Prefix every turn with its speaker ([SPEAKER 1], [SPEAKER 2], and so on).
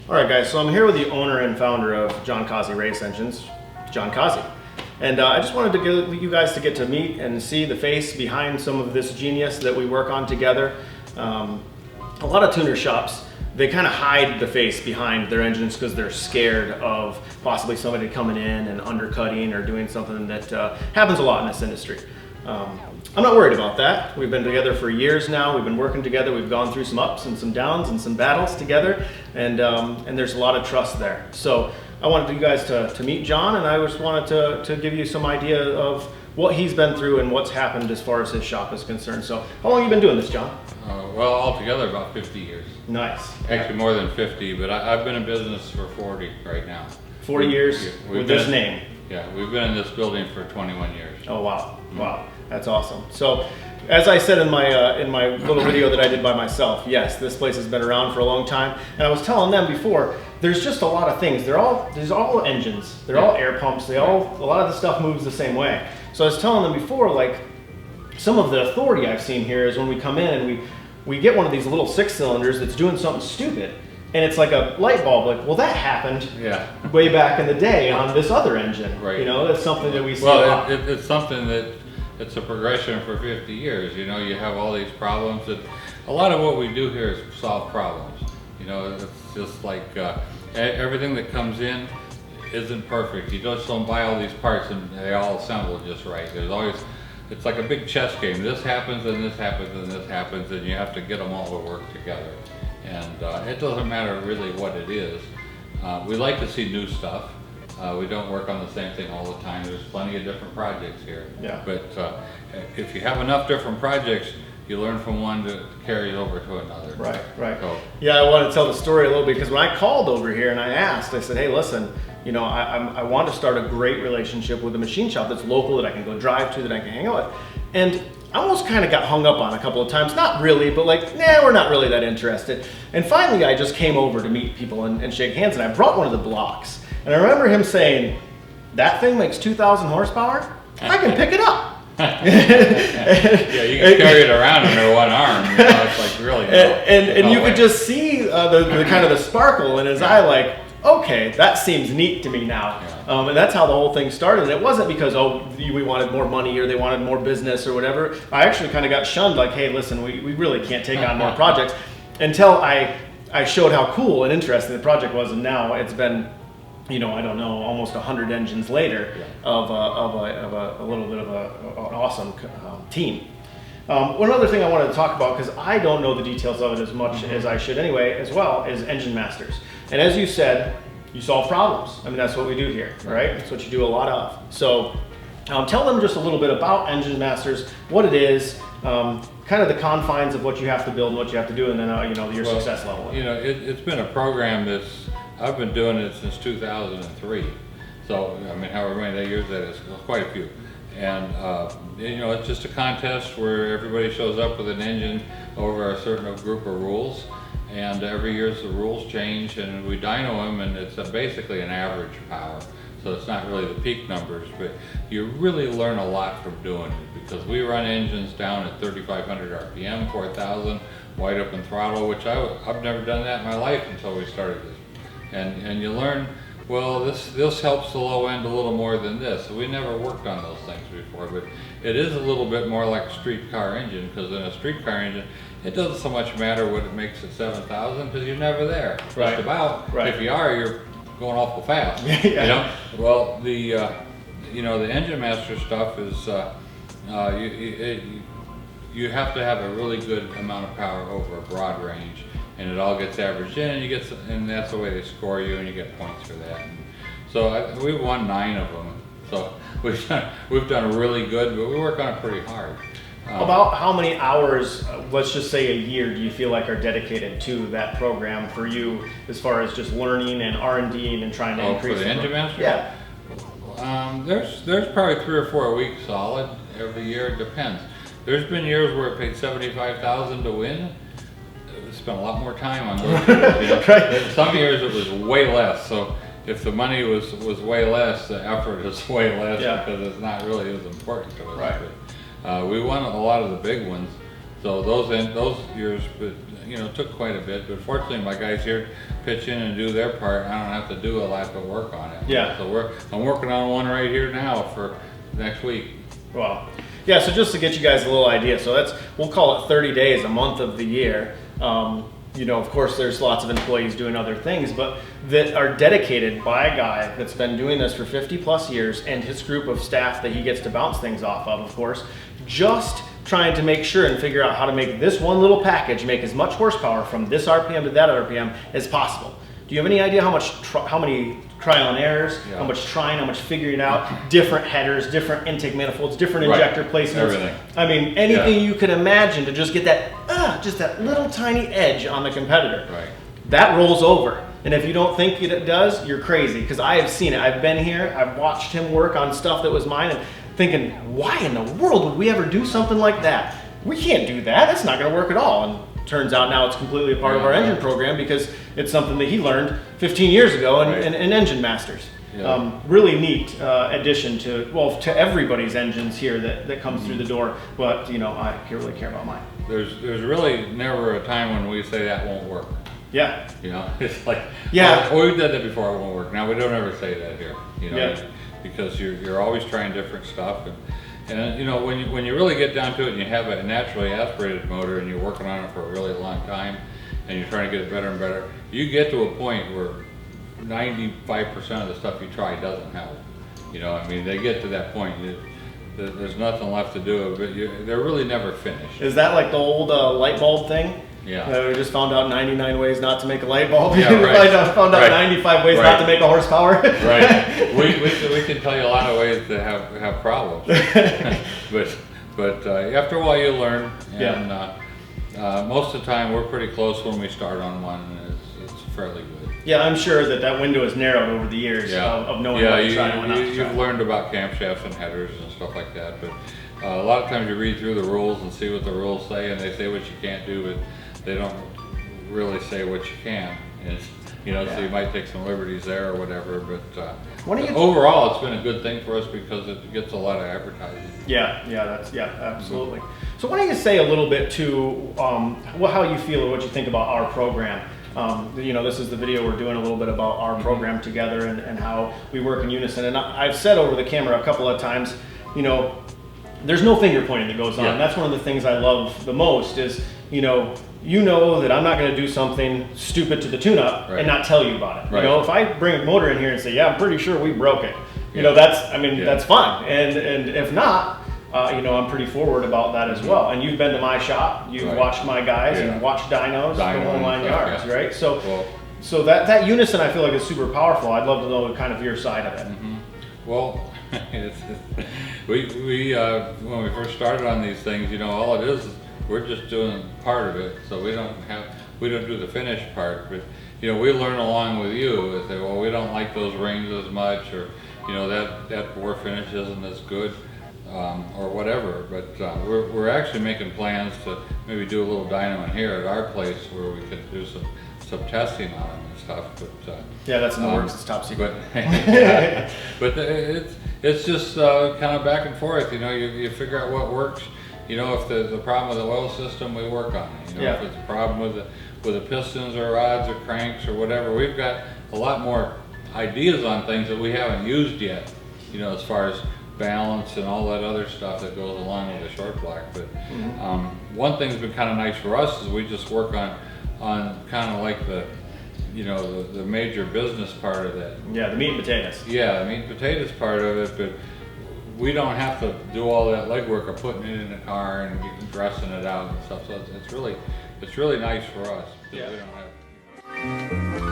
[SPEAKER 1] All right, guys, so I'm here with the owner and founder of Jon Kaase Race Engines, Jon Kaase. And I just wanted to get you guys to get to meet and see the face behind some of this genius that we work on together. A lot of tuner shops, they kind of hide the face behind their engines because they're scared of possibly somebody coming in and undercutting or doing something that happens a lot in this industry. I'm not worried about that. We've been together for years now. We've been working together. We've gone through some ups and some downs and some battles together, and there's a lot of trust there. So I wanted you guys to meet Jon, and I just wanted to give you some idea of what he's been through and what's happened as far as his shop is concerned. So how long have you been doing this, Jon?
[SPEAKER 2] Well, altogether about 50 years.
[SPEAKER 1] Nice.
[SPEAKER 2] Actually more than 50, but I've been in business for 40 right now.
[SPEAKER 1] 40 years with this name?
[SPEAKER 2] Yeah, we've been in this building for 21 years.
[SPEAKER 1] Oh, wow. Wow. That's awesome. So, as I said in my little video that I did by myself, yes, this place has been around for a long time. And I was telling them before, there's just a lot of things. There's all engines. They're all air pumps. A lot of the stuff moves the same way. So I was telling them before, like, some of the authority I've seen here is when we come in and we get one of these little 6-cylinders that's doing something stupid. And it's like a light bulb, like, well, that happened way back in the day on this other engine.
[SPEAKER 2] Right.
[SPEAKER 1] You know, that's something that we see.
[SPEAKER 2] Well, it's something that it's a progression for 50 years. You know, you have all these problems. That a lot of what we do here is solve problems. You know, it's just like everything that comes in isn't perfect. You just don't buy all these parts and they all assemble just right. There's always, it's like a big chess game. This happens and this happens and this happens, and you have to get them all to work together. And it doesn't matter really what it is. We like to see new stuff. We don't work on the same thing all the time. There's plenty of different projects here.
[SPEAKER 1] Yeah.
[SPEAKER 2] But if you have enough different projects, you learn from one to carry it over to another.
[SPEAKER 1] Right, right.
[SPEAKER 2] So,
[SPEAKER 1] yeah, I want to tell the story a little bit because when I called over here and I asked, I said, hey, listen, you know, I want to start a great relationship with a machine shop that's local, that I can go drive to, that I can hang out with. And I almost kind of got hung up on a couple of times. Not really, but like, nah, we're not really that interested. And finally, I just came over to meet people and shake hands, and I brought one of the blocks. And I remember him saying, that thing makes 2,000 horsepower? I can pick it up.
[SPEAKER 2] yeah, you can carry it around under one arm. You know, it's like really.
[SPEAKER 1] And you could just see the kind of the sparkle in his eye, like, okay, that seems neat to me now. Yeah. And that's how the whole thing started. And it wasn't because, oh, we wanted more money or they wanted more business or whatever. I actually kind of got shunned, like, hey, listen, we really can't take on more projects, until I showed how cool and interesting the project was. And now it's been, you know, I don't know, almost 100 engines later of a little bit of an awesome team. One other thing I wanted to talk about, because I don't know the details of it as much as I should anyway, as well, is Engine Masters. And as you said, you solve problems. I mean, that's what we do here, right? That's what you do a lot of. So tell them just a little bit about Engine Masters, what it is, kind of the confines of what you have to build and what you have to do, and then you know, your success level.
[SPEAKER 2] You know, it's been a program I've been doing it since 2003. So, I mean, however many years that is, quite a few. And, you know, it's just a contest where everybody shows up with an engine over a certain group of rules. And every year the rules change, and we dyno them, and it's basically an average power. So it's not really the peak numbers, but you really learn a lot from doing it, because we run engines down at 3,500 RPM, 4,000, wide open throttle, which I've never done that in my life until we started this. And you learn, well, this helps the low end a little more than this. We never worked on those things before, but it is a little bit more like a street car engine, because in a street car engine, it doesn't so much matter what it makes at 7,000, because you're never there.
[SPEAKER 1] Right.
[SPEAKER 2] Just about.
[SPEAKER 1] Right.
[SPEAKER 2] If you are, you're going awful fast.
[SPEAKER 1] Yeah.
[SPEAKER 2] You know. Well, you know, the Engine Master stuff is you have to have a really good amount of power over a broad range, and it all gets averaged in, and that's the way they score you, and you get points for that. And so we've won 9 of them. So we've done really good, but we work on it pretty hard.
[SPEAKER 1] About how many hours, let's just say a year, do you feel like are dedicated to that program for you, as far as just learning and R&D and trying to increase?
[SPEAKER 2] For the Engine Master?
[SPEAKER 1] Yeah.
[SPEAKER 2] There's probably 3 or 4 weeks solid every year. It depends. There's been years where it paid $75,000 to win. We spent a lot more time on those. You know?
[SPEAKER 1] Right.
[SPEAKER 2] Some years it was way less. So if the money was way less, the effort is way less, because it's not really as important to us.
[SPEAKER 1] Right.
[SPEAKER 2] But, we won a lot of the big ones. So those years, but you know, took quite a bit. But fortunately, my guys here pitch in and do their part. I don't have to do a lot but work on it.
[SPEAKER 1] Yeah.
[SPEAKER 2] So I'm working on one right here now for next week.
[SPEAKER 1] Wow. Yeah, so just to get you guys a little idea, so we'll call it 30 days, a month of the year. You know, of course, there's lots of employees doing other things, but that are dedicated by a guy that's been doing this for 50 plus years and his group of staff that he gets to bounce things off of course, just trying to make sure and figure out how to make this one little package make as much horsepower from this RPM to that RPM as possible. Do you have any idea how many trial and errors, how much trying, how much figuring out, different headers, different intake manifolds, different injector placements?
[SPEAKER 2] Everything.
[SPEAKER 1] I mean, anything you can imagine to just get that little tiny edge on the competitor.
[SPEAKER 2] Right.
[SPEAKER 1] That rolls over. And if you don't think it does, you're crazy, because I have seen it. I've been here, I've watched him work on stuff that was mine and thinking, why in the world would we ever do something like that? We can't do that, that's not gonna work at all. And turns out now it's completely a part of our engine program because it's something that he learned 15 years ago in Engine Masters. Yeah. Really neat addition to everybody's engines here that comes through the door, but you know, I really care about mine.
[SPEAKER 2] There's really never a time when we say that won't work.
[SPEAKER 1] Yeah.
[SPEAKER 2] You know, it's like,
[SPEAKER 1] yeah,
[SPEAKER 2] oh, we've done that before, it won't work. Now we don't ever say that here, you know, because you're always trying different stuff. And you know, when you really get down to it and you have a naturally aspirated motor and you're working on it for a really long time and you're trying to get it better and better, you get to a point where 95% of the stuff you try doesn't help. You know, I mean, they get to that point, there's nothing left to do, but they're really never finished.
[SPEAKER 1] Is that like the old light bulb thing?
[SPEAKER 2] Yeah.
[SPEAKER 1] We just found out 99 ways not to make a light bulb.
[SPEAKER 2] Yeah, right.
[SPEAKER 1] Found out 95 ways not to make a horsepower.
[SPEAKER 2] Right. We can tell you a lot of ways to have problems. but after a while you learn. And most of the time we're pretty close when we start on one. And it's fairly good.
[SPEAKER 1] Yeah, I'm sure that window is narrowed over the years of knowing what to try and what not to try.
[SPEAKER 2] You've learned about camshafts and headers and stuff like that. But a lot of times you read through the rules and see what the rules say, and they say what you can't do, but they don't really say what you can. And you know, so you might take some liberties there or whatever. But overall, it's been a good thing for us because it gets a lot of advertising.
[SPEAKER 1] Absolutely. So why don't you say a little bit to how you feel or what you think about our program? You know, this is the video we're doing a little bit about our program together and how we work in unison. And I've said over the camera a couple of times, you know, there's no finger pointing that goes on. And that's one of the things I love the most is, you know that I'm not going to do something stupid to the tune-up and not tell you about it. You know, if I bring a motor in here and say, yeah, I'm pretty sure we broke it, you know, that's fine. And if not, you know, I'm pretty forward about that as well. And you've been to my shop, you've watched my guys, you've watched dynos, the whole 9 yards, right? So that unison I feel like is super powerful. I'd love to know kind of your side of it.
[SPEAKER 2] Well, we when we first started on these things, you know, all it is we're just doing part of it, so we don't do the finished part. But you know, we learn along with you. Say, well, we don't like those rings as much, or you know, that bore finish isn't as good, or whatever. But we're actually making plans to maybe do a little dyno in here at our place where we could do some testing on them and stuff. But
[SPEAKER 1] that's in the works. It's top secret.
[SPEAKER 2] But it's just kind of back and forth. You know, you figure out what works. You know, if there's a problem with the oil system, we work on it. You know, if it's a problem with the pistons or rods or cranks or whatever, we've got a lot more ideas on things that we haven't used yet. You know, as far as balance and all that other stuff that goes along with the short block. But one thing's been kind of nice for us is we just work on kind of like the major business part of that.
[SPEAKER 1] Yeah, the meat and potatoes.
[SPEAKER 2] Yeah, the meat and potatoes part of it, but we don't have to do all that legwork of putting it in the car and dressing it out and stuff. So it's really nice for us.
[SPEAKER 1] Yeah.
[SPEAKER 2] We don't have,